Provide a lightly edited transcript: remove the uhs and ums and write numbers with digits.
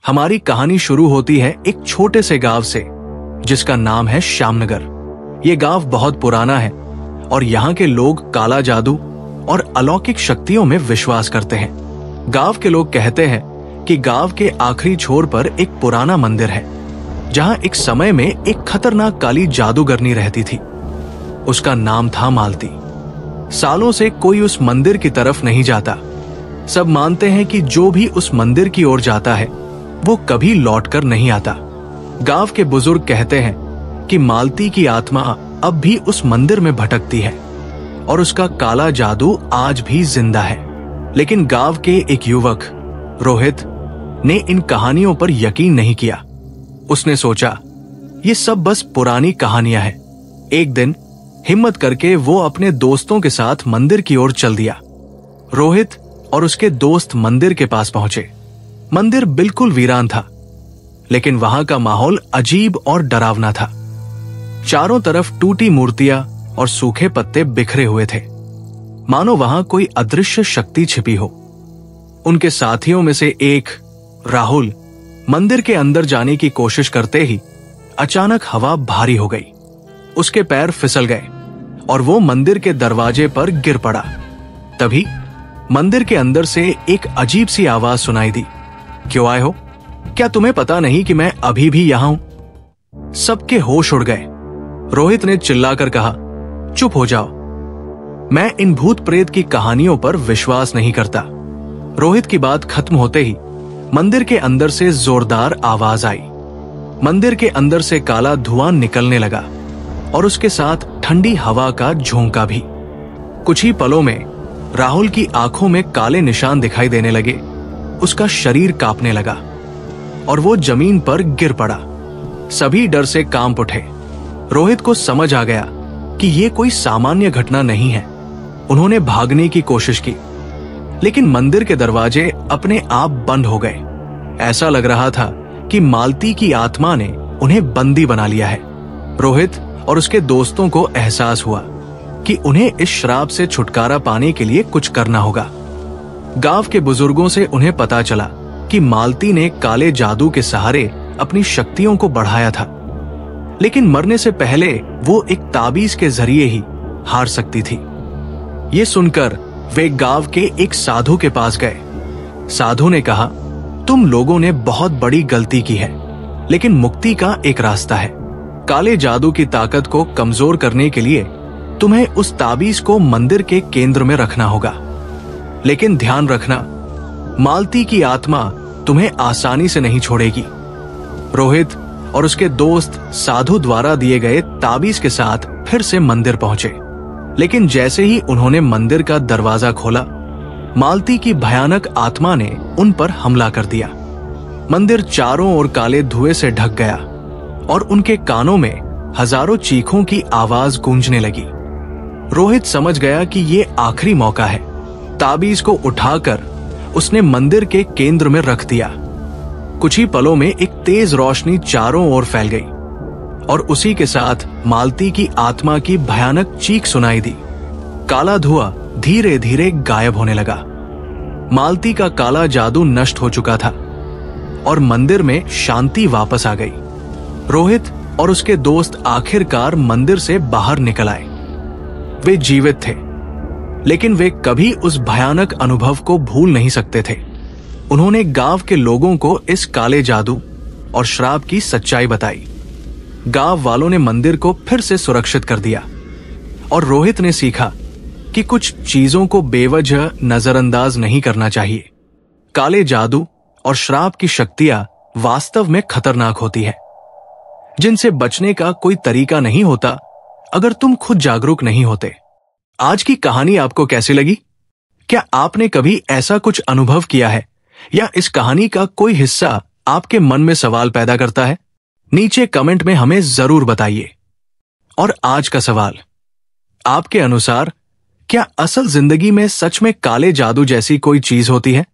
हमारी कहानी शुरू होती है एक छोटे से गांव से जिसका नाम है श्यामनगर। ये गांव बहुत पुराना है और यहाँ के लोग काला जादू और अलौकिक शक्तियों में विश्वास करते हैं। गांव के लोग कहते हैं कि गांव के आखिरी छोर पर एक पुराना मंदिर है जहां एक समय में एक खतरनाक काली जादूगरनी रहती थी। उसका नाम था मालती। सालों से कोई उस मंदिर की तरफ नहीं जाता। सब मानते हैं कि जो भी उस मंदिर की ओर जाता है वो कभी लौटकर नहीं आता। गांव के बुजुर्ग कहते हैं कि मालती की आत्मा अब भी उस मंदिर में भटकती है और उसका काला जादू आज भी जिंदा है। लेकिन गांव के एक युवक रोहित ने इन कहानियों पर यकीन नहीं किया। उसने सोचा ये सब बस पुरानी कहानियां हैं। एक दिन हिम्मत करके वो अपने दोस्तों के साथ मंदिर की ओर चल दिया। रोहित और उसके दोस्त मंदिर के पास पहुंचे। मंदिर बिल्कुल वीरान था, लेकिन वहां का माहौल अजीब और डरावना था। चारों तरफ टूटी मूर्तियां और सूखे पत्ते बिखरे हुए थे, मानो वहां कोई अदृश्य शक्ति छिपी हो। उनके साथियों में से एक राहुल मंदिर के अंदर जाने की कोशिश करते ही अचानक हवा भारी हो गई। उसके पैर फिसल गए और वो मंदिर के दरवाजे पर गिर पड़ा। तभी मंदिर के अंदर से एक अजीब सी आवाज सुनाई दी। क्यों आए हो? क्या तुम्हें पता नहीं कि मैं अभी भी यहां हूं? सबके होश उड़ गए। रोहित ने चिल्लाकर कहा, चुप हो जाओ, मैं इन भूत प्रेत की कहानियों पर विश्वास नहीं करता। रोहित की बात खत्म होते ही मंदिर के अंदर से जोरदार आवाज आई। मंदिर के अंदर से काला धुआं निकलने लगा और उसके साथ ठंडी हवा का झोंका भी। कुछ ही पलों में राहुल की आंखों में काले निशान दिखाई देने लगे। उसका शरीर कांपने लगा और वो जमीन पर गिर पड़ा। सभी डर से कांप उठे। रोहित को समझ आ गया कि ये कोई सामान्य घटना नहीं है। उन्होंने भागने की कोशिश की, लेकिन मंदिर के दरवाजे अपने आप बंद हो गए। ऐसा लग रहा था कि मालती की आत्मा ने उन्हें बंदी बना लिया है। रोहित और उसके दोस्तों को एहसास हुआ कि उन्हें इस श्राप से छुटकारा पाने के लिए कुछ करना होगा। गांव के बुजुर्गों से उन्हें पता चला कि मालती ने काले जादू के सहारे अपनी शक्तियों को बढ़ाया था, लेकिन मरने से पहले वो एक ताबीज के जरिए ही हार सकती थी। ये सुनकर वे गांव के एक साधु के पास गए। साधु ने कहा, तुम लोगों ने बहुत बड़ी गलती की है, लेकिन मुक्ति का एक रास्ता है। काले जादू की ताकत को कमजोर करने के लिए तुम्हें उस ताबीज को मंदिर के केंद्र में रखना होगा। लेकिन ध्यान रखना, मालती की आत्मा तुम्हें आसानी से नहीं छोड़ेगी। रोहित और उसके दोस्त साधु द्वारा दिए गए ताबीज के साथ फिर से मंदिर पहुंचे, लेकिन जैसे ही उन्होंने मंदिर का दरवाजा खोला, मालती की भयानक आत्मा ने उन पर हमला कर दिया। मंदिर चारों ओर काले धुएं से ढक गया और उनके कानों में हजारों चीखों की आवाज गूंजने लगी। रोहित समझ गया कि ये आखिरी मौका है। ताबीज को उठाकर उसने मंदिर के केंद्र में रख दिया। कुछ ही पलों में एक तेज रोशनी चारों ओर फैल गई और उसी के साथ मालती की आत्मा की भयानक चीख सुनाई दी। काला धुआं धीरे धीरे गायब होने लगा। मालती का काला जादू नष्ट हो चुका था और मंदिर में शांति वापस आ गई। रोहित और उसके दोस्त आखिरकार मंदिर से बाहर निकल आए। वे जीवित थे, लेकिन वे कभी उस भयानक अनुभव को भूल नहीं सकते थे। उन्होंने गांव के लोगों को इस काले जादू और श्राप की सच्चाई बताई। गांव वालों ने मंदिर को फिर से सुरक्षित कर दिया और रोहित ने सीखा कि कुछ चीजों को बेवजह नजरअंदाज नहीं करना चाहिए। काले जादू और श्राप की शक्तियां वास्तव में खतरनाक होती है, जिनसे बचने का कोई तरीका नहीं होता अगर तुम खुद जागरूक नहीं होते। आज की कहानी आपको कैसी लगी? क्या आपने कभी ऐसा कुछ अनुभव किया है या इस कहानी का कोई हिस्सा आपके मन में सवाल पैदा करता है? नीचे कमेंट में हमें जरूर बताइए। और आज का सवाल, आपके अनुसार क्या असल जिंदगी में सच में काले जादू जैसी कोई चीज होती है?